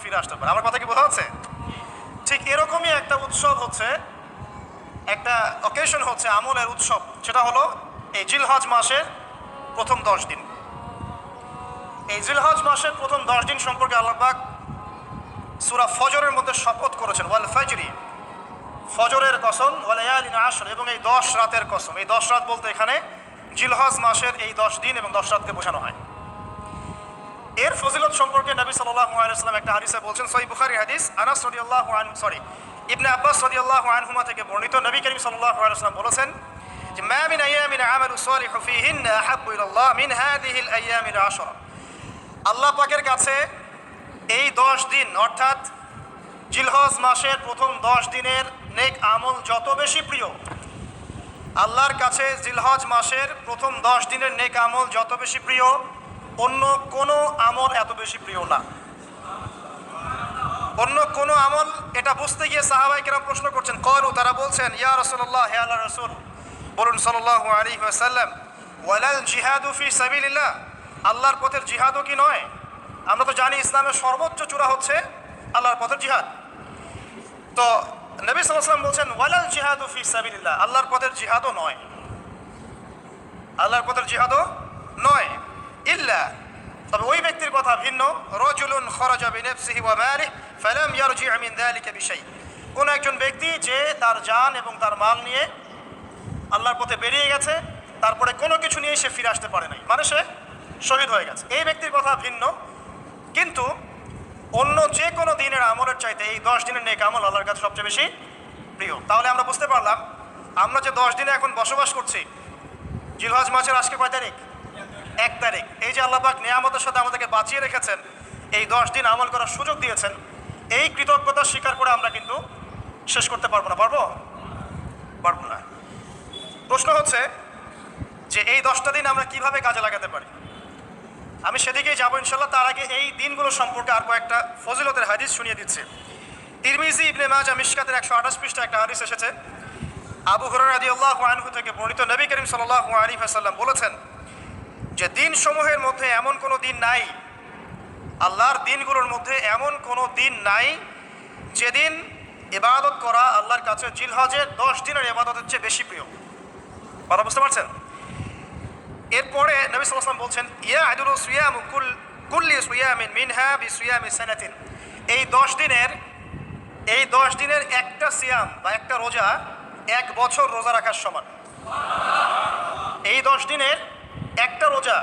ফিরে আসতে পারে। আমার কথা কি বোঝা যাচ্ছে? ঠিক এরকমই একটা উৎসব হচ্ছে, একটা অকেশন হচ্ছে আমলের উৎসব, সেটা হলো এই জিলহজ মাসের প্রথম 10 দিন। এই জিলহজ মাসের প্রথম 10 দিন সম্পর্কে আল্লাহ পাক সূরা ফজরের মধ্যে শপথ করেছেন, ওয়াল ফাজরি, ফজরের কসম, ওয়া লায়ালিন আশর, এবং এই 10 রাতের কসম। এই 10 রাত বলতে এখানে জিলহজ মাসের এই 10 দিন এবং 10 রাতকে বোঝানো হয়। এর ফজিলত সম্পর্কে নবী সাল্লাল্লাহু আলাইহি ওয়াসাল্লাম একটা হাদিসে বলছেন, সহিহ বুখারী হাদিস, আনাস রাদিয়াল্লাহু আনহু ইবনে আব্বাস রাদিয়াল্লাহু আনহুমা থেকে বর্ণিত, নবী করিম সাল্লাল্লাহু আলাইহি ওয়াসাল্লাম বলেছেন যে মা মিন আইয়ামিন আমালু সালিহু ফীহিন্না আহাব্বু ইলাল্লাহ মিন হাযিহিল আইয়ামিল আশরা। আল্লাহ পাকের কাছে এই 10 দিন অর্থাৎ জিলহজ মাসের প্রথম 10 দিনের নেক আমল যত বেশি প্রিয়, আল্লাহর কাছে জিলহজ মাসের প্রথম 10 দিনের নেক আমল যত বেশি প্রিয়, অন্য কোনো আমল এত বেশি প্রিয় না। অন্য কোনো আমল, এটা বুঝতে গিয়ে সাহাবায়ে কেরাম প্রশ্ন করছেন, ক্বালু, তারা বলছেন, ইয়া রাসূলুল্লাহ, হে আল্লাহর রাসূল, বলুন সাল্লাল্লাহু আলাইহি ওয়াসাল্লাম, ওয়ালাল জিহাদু ফি সাবিলিল্লাহ, আল্লাহর পথের জিহাদও কি নয়? আমরা তো জানি ইসলামের সর্বোচ্চ চূড়া হচ্ছে আল্লাহর পথের জিহাদ। তো নবী সাল্লাল্লাহু আলাইহি ওয়াসাল্লাম বলছেন, ওয়ালাল জিহাদু ফি সাবিলিল্লাহ, আল্লাহর পথের জিহাদও নয়, আল্লাহর পথের জিহাদও নয়, ইল্লা, তবে ওই ব্যক্তির কথা ভিন্ন, রাজুলুন খারাজা বিনাফসিহি ওয়া মালিহি ফালাম ইয়ারজি' মিন যালিকা বিশাই, কোন একজন ব্যক্তি যে তার জান এবং তার মাল নিয়ে আল্লাহর পথে বেরিয়ে গেছে, তারপরে কোনো কিছু নিয়ে সে ফিরে আসতে পারে নাই, মানে সে শহীদ হয়ে গেছে, এই ব্যক্তির কথা ভিন্ন। কিন্তু অন্য যে কোনো দিনের আমলের চাইতে এই 10 দিনের নেক আমল আল্লাহর কাছে সবচেয়ে বেশি প্রিয়। তাহলে আমরা বুঝতে পারলাম, আমরা যে 10 দিনে এখন বসবাস করছি, জিলহজ মাসের আজকে কয় তারিখ? 1 তারিখ। এই যে আল্লাহ পাক নিয়ামতের সাথে আমাদেরকে বাঁচিয়ে রেখেছেন, এই 10 দিন আমল করার সুযোগ দিয়েছেন, এই কৃতজ্ঞতা স্বীকার করে আমরা কিন্তু শেষ করতে পারবো না। পারবো না। প্রশ্ন হচ্ছে যে এই 10টা দিন আমরা কিভাবে কাজে লাগাতে পারি। আমি সেদিকেই যাবো ইনশাল্লাহ। তার আগে এই দিনগুলো সম্পর্কে আর কয়েকটা ফজিলতের হাদিস শুনিয়ে দিচ্ছে। তিরমিজি, ইবনে মাজাহ, মিশকাতের 128 পৃষ্ঠা একটা হাদিস এসেছে, আবু হুরায়রা রাদিয়াল্লাহু আনহু থেকে বর্ণিত, নবী করিম সাল্লাল্লাহু আলাইহি ওয়াসাল্লাম বলেছেন যে দিন সমূহের মধ্যে এমন কোনো দিন নাই, আল্লাহর দিনগুলোর মধ্যে এমন কোনো দিন নাই যেদিন ইবাদত করা আল্লাহর কাছে জিলহজের 10 দিনের ইবাদতের চেয়ে বেশি প্রিয়। কথা বুঝতে পারছেন? এরপরে নবী সাল্লাল্লাহু আলাইহি ওয়াসাল্লাম বলছেন, ইয়াদুলু সিয়ামু কুল্লি সিয়ামিন মিনহা বিসিয়ামি সানাতিন, এই 10 দিনের একটা সিয়াম বা একটা রোজা 1 বছর রোজা রাখার সমান। এই 10 দিনের একটা রোজা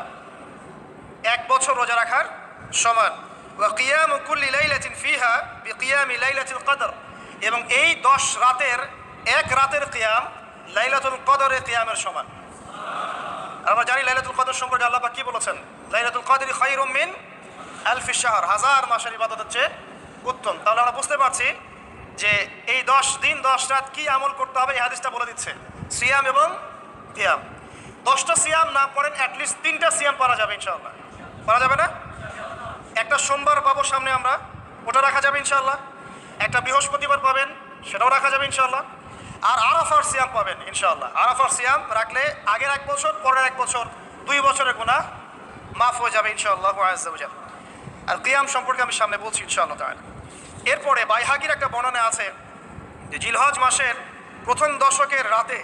1 বছর রোজা রাখার সমান। ওয়া কিয়ামু কুল্লি লাইলাতিন ফিহা বিকিয়ামি লাইলাতিল কদর, এবং এই 10 রাতের এক রাতের কিয়াম লাইলাতুল কদরের কিয়ামের সমান। আমরা জানি লাইলাতুল কদর সম্পর্কে আল্লাহ পাক কি বলেছেন, লাইলাতুল কদরি খায়রুম মিন আলফি শাহর, 1000 মাসের ইবাদতের চেয়ে উত্তম। তাহলে আমরা বুঝতে পারছি যে এই 10 দিন 10 রাত কি আমল করতে হবে, এই হাদিসটা বলে দিচ্ছে, সিয়াম এবং কিয়াম। 10টা সিয়াম না পড়েন, অ্যাটলিস্ট 3টা সিয়াম পারা যাবে ইনশাআল্লাহ। পারা যাবে না? একটা সোমবার পাবো সামনে আমরা, ওটা রাখা যাবে ইনশাআল্লাহ। একটা বৃহস্পতিবার পাবেন, সেটাও রাখা যাবে ইনশাআল্লাহ। আর আরাফার সিয়াম পাবেন ইনশাআল্লাহ। আরাফার সিয়াম রাখলে আগের 1 বছর, পরের 1 বছর, 2 বছরের গুনাহ মাফ হয়ে যাবে ইনশাআল্লাহ আযজা ওয়া জাল্লা। আর কিয়াম সম্পর্কে আমি সামনে বলছি ইনশাআল্লাহ তাআলা। এরপরে বাইহাকির একটা বর্ণনা আছে যে জিলহজ মাসের প্রথম দশকের রাতে